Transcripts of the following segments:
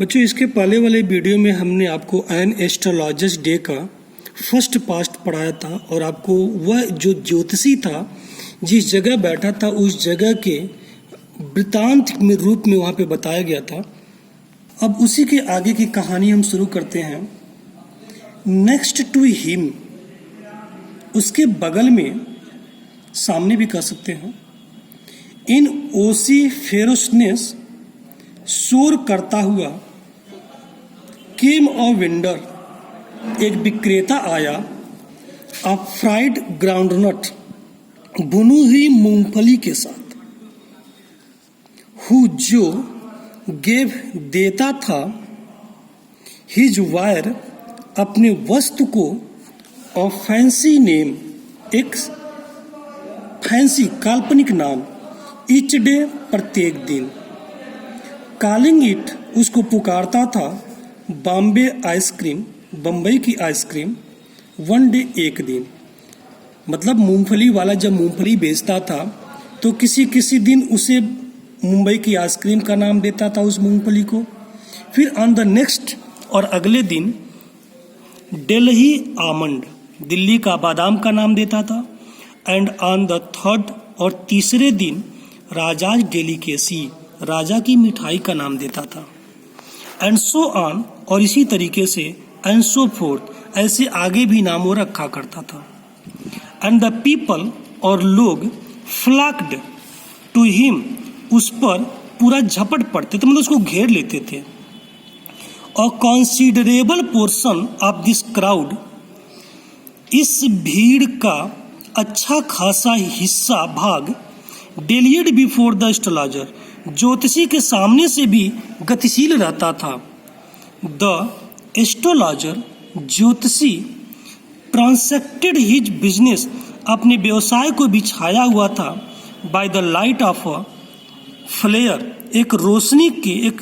बच्चों, इसके पहले वाले वीडियो में हमने आपको एन एस्ट्रोलॉजर्स डे का फर्स्ट पास्ट पढ़ाया था और आपको वह जो ज्योतिषी था जिस जगह बैठा था उस जगह के वृत्तांत में रूप में वहाँ पे बताया गया था। अब उसी के आगे की कहानी हम शुरू करते हैं। नेक्स्ट टू हिम, उसके बगल में, सामने भी कह सकते हैं, इन ओसी फेरोसनेस, शोर करता हुआ, केम अ वेंडर, एक विक्रेता आया, अ फ्राइड ग्राउंडनट, भुनी हुई मूंगफली के साथ, हु, जो, गेव, देता था, हिज वायर, अपने वस्तु को, अ फैंसी नेम, एक फैंसी काल्पनिक नाम, ईच डे, प्रत्येक दिन, कॉलिंग इट, उसको पुकारता था, बॉम्बे आइसक्रीम, बम्बई की आइसक्रीम, वन डे, एक दिन। मतलब मूंगफली वाला जब मूंगफली बेचता था तो किसी किसी दिन उसे मुंबई की आइसक्रीम का नाम देता था उस मूंगफली को, फिर ऑन द नेक्स्ट और अगले दिन दिल्ली आमंड, दिल्ली का बादाम का नाम देता था, एंड ऑन द थर्ड और तीसरे दिन राजाज डेलिकेसी, राजा की मिठाई का नाम देता था, एंड सो ऑन, और इसी तरीके से, एंड सो फोर्थ, ऐसे आगे भी नाम वो रखा करता था। एंड द पीपल, और लोग, फ्लैक्ड टू हिम, उस पर पूरा झपट पड़ते थे, मतलब उसको घेर लेते थे। अ कॉन्सिडरेबल पोर्शन ऑफ दिस क्राउड, इस भीड़ का अच्छा खासा हिस्सा, भाग, डेलियड बिफोर द एस्ट्रोलॉजर, ज्योतिषी के सामने से भी गतिशील रहता था। द एस्ट्रोलॉजर, ज्योतिषी, ट्रांसैक्टेड हिज बिजनेस, अपने व्यवसाय को बिछाया हुआ था, by the light of a flare, एक रोशनी की, एक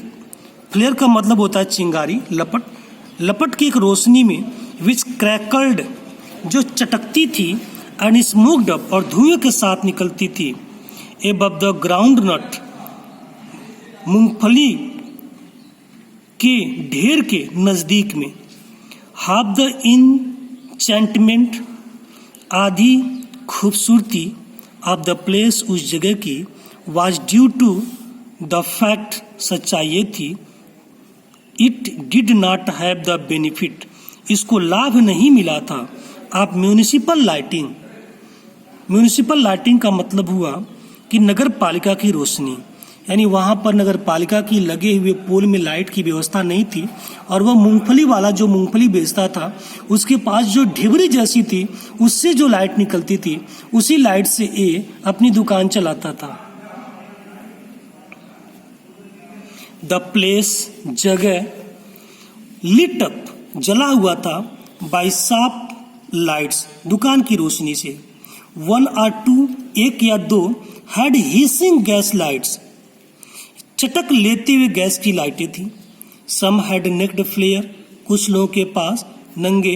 फ्लेयर का मतलब होता है चिंगारी, लपट, लपट की एक रोशनी में, विच क्रैकल्ड, जो चटकती थी, एंड स्मोक्ड अप, और धुएं के साथ निकलती थी, एबव द ग्राउंड नट, मूंगफली के ढेर के नजदीक में, हाफ द इनचैंटमेंट, आधी खूबसूरती, ऑफ द प्लेस, उस जगह की, was due to the fact, सच्चाई ये थी, it did not have the benefit, इसको लाभ नहीं मिला था, आप म्यूनिसिपल लाइटिंग, म्यूनिसिपल लाइटिंग का मतलब हुआ कि नगर पालिका की रोशनी, यानी वहाँ पर नगर पालिका की लगे हुए पोल में लाइट की व्यवस्था नहीं थी, और वह मूंगफली वाला जो मूंगफली बेचता था उसके पास जो ढिबरी जैसी थी उससे जो लाइट निकलती थी उसी लाइट से ये अपनी दुकान चलाता था। द प्लेस, जगह, लिट अप, जला हुआ था, बाय शार्प लाइट्स, दुकान की रोशनी से, वन और टू, एक या दो, हैड हिसिंग गैस लाइट्स, चटक लेते हुए गैस की लाइटें थी, सम हैड नेक्ड फ्लेयर, कुछ लोगों के पास नंगे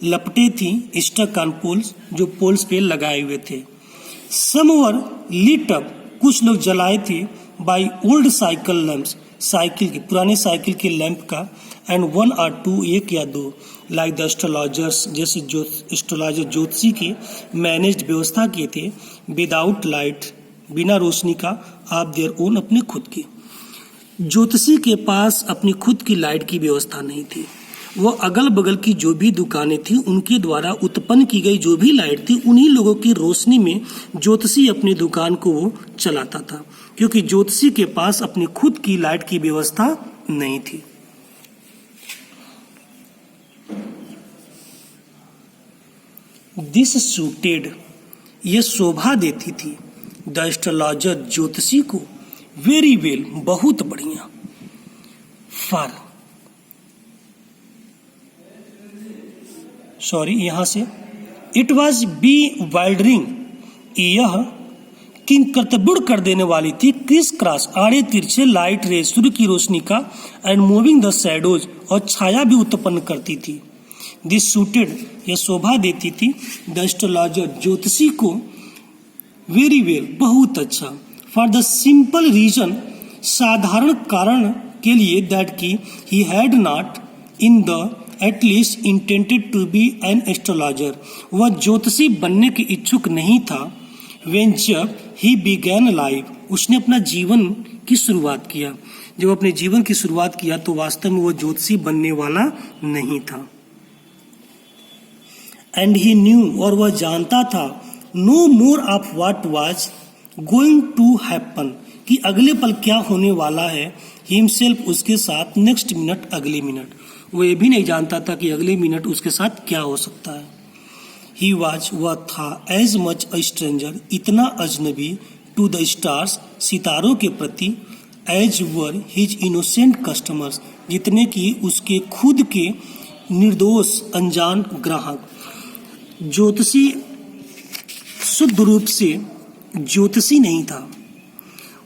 लपटे थी, स्टक ऑन पोल्स, जो पोल्स पे लगाए हुए थे, सम वर लिट अप, कुछ लोग जलाए थे, by old cycle lamps, cycle के, पुराने साइकिल के लैंप का, एंड वन और टू, एक या दो, लाइक द एस्ट्रोलॉजर्स, जैसे जो एस्ट्रोलॉजर ज्योतिषी की मैनेज्ड व्यवस्था किए थे, विदाउट लाइट, बिना रोशनी का, आप देयर ओन, अपने खुद की। ज्योतिषी के पास अपनी खुद की लाइट की व्यवस्था नहीं थी, वो अगल बगल की जो भी दुकानें थी उनके द्वारा उत्पन्न की गई जो भी लाइट थी उन्हीं लोगों की रोशनी में ज्योतिषी अपनी दुकान को वो चलाता था, क्योंकि ज्योतिषी के पास अपनी खुद की लाइट की व्यवस्था नहीं थी। दिस सूटेड, ये शोभा देती थी, द एस्ट्रोलॉजर, ज्योतिषी को, वेरी वेल, बहुत बढ़िया, फॉर, सॉरी यहाँ से, इट वॉज बी वाइल्डरिंग, यह किंकरतबुड़ कर देने वाली थी, क्रिस क्रॉस, आड़े तिरछे लाइट रे, सूर्य की रोशनी का, एंड मूविंग द शैडोज, और छाया भी उत्पन्न करती थी। दिस सूटेड, यह शोभा देती थी, द एस्ट्रोलॉजर, ज्योतिषी को, वेरी वेल, बहुत अच्छा, फॉर द सिंपल रीजन, साधारण कारण के लिए दैट की he had not in the at least intended to be an astrologer, वह ज्योतिषी बनने के इच्छुक नहीं था। वेन जब ही बिगैन लाइफ, उसने अपना जीवन की शुरुआत किया, जब अपने जीवन की शुरुआत किया तो वास्तव में वह ज्योतिषी बनने वाला नहीं था। एंड ही न्यू, और वह जानता था, no more of what was going to happen, कि अगले पल क्या होने वाला है, हिमसेल्फ, उसके साथ, नेक्स्ट मिनट, अगले मिनट। वो ये भी नहीं जानता था कि अगले मिनट उसके साथ क्या हो सकता है। ही वाज, वह था, एज मच अ स्ट्रेंजर, इतना अजनबी, टू द स्टार्स, सितारों के प्रति, as were his innocent customers, जितने कि उसके खुद के निर्दोष अनजान ग्राहक। ज्योतिषी शुद्ध रूप से ज्योतिषी नहीं था,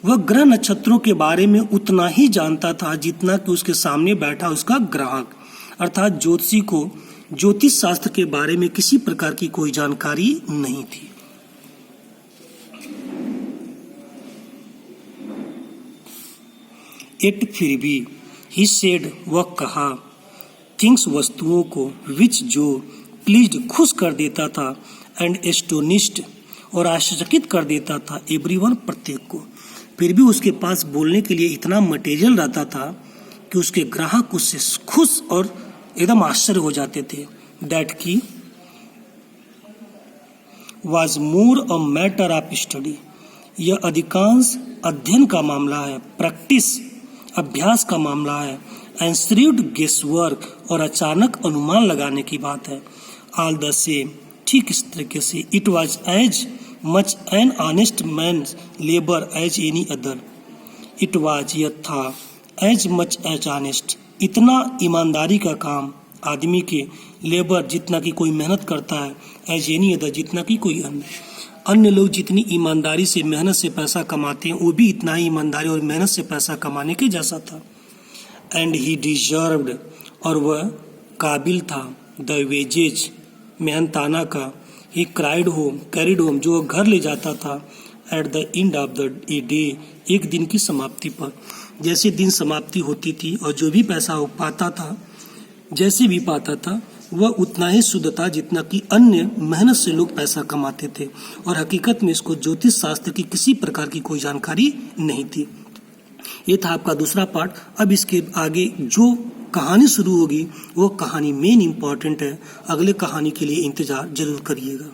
वह ग्रह नक्षत्रों के बारे में उतना ही जानता था जितना कि उसके सामने बैठा उसका ग्राहक, अर्थात ज्योतिषी को ज्योतिष शास्त्र के बारे में किसी प्रकार की कोई जानकारी नहीं थी। एट फिर भी, ही सेड, वह कहा, थिंग्स, वस्तुओं को, विच, जो, प्लीज्ड, खुश कर देता था, एंड एस्टोनिश्ड, और आश्चर्यचकित कर देता था, एवरीवन, प्रत्येक को। फिर भी उसके पास बोलने के लिए इतना मटेरियल रहता था कि उसके ग्राहक उससे खुश और एकदम आश्चर्य हो जाते थे। दैट की was more a matter of study, यह अधिकांश अध्ययन का मामला है, प्रैक्टिस, अभ्यास का मामला है, एंड श्रीव्ड गेस वर्क, और अचानक अनुमान लगाने की बात है। ऑल द सेम, ठीक इस तरीके से, it was as much an honest man labour as any other, it was, यह था, एज मच एज ऑनेस्ट, इतना ईमानदारी का काम आदमी के, लेबर, जितना कि कोई मेहनत करता है, एज एनी अदर, जितना कि कोई अन्य लोग जितनी ईमानदारी से, मेहनत से पैसा कमाते हैं, वो भी इतना ही ईमानदारी और मेहनत से पैसा कमाने के जैसा था। एंड ही डिजर्व्ड, और वह काबिल था, द वेजेज, मेहनताना का, he cried home, carried home, जो घर ले जाता था, at the end of the day, एक दिन की समाप्ति पर। जैसे दिन समाप्ति होती थी और जो भी पैसा वो पाता था, जैसे भी पाता था, वह उतना ही शुद्ध था जितना कि अन्य मेहनत से लोग पैसा कमाते थे, और हकीकत में इसको ज्योतिष शास्त्र की किसी प्रकार की कोई जानकारी नहीं थी। ये था आपका दूसरा पार्ट। अब इसके आगे जो कहानी शुरू होगी वो कहानी मेन इम्पॉर्टेंट है, अगले कहानी के लिए इंतजार जरूर करिएगा।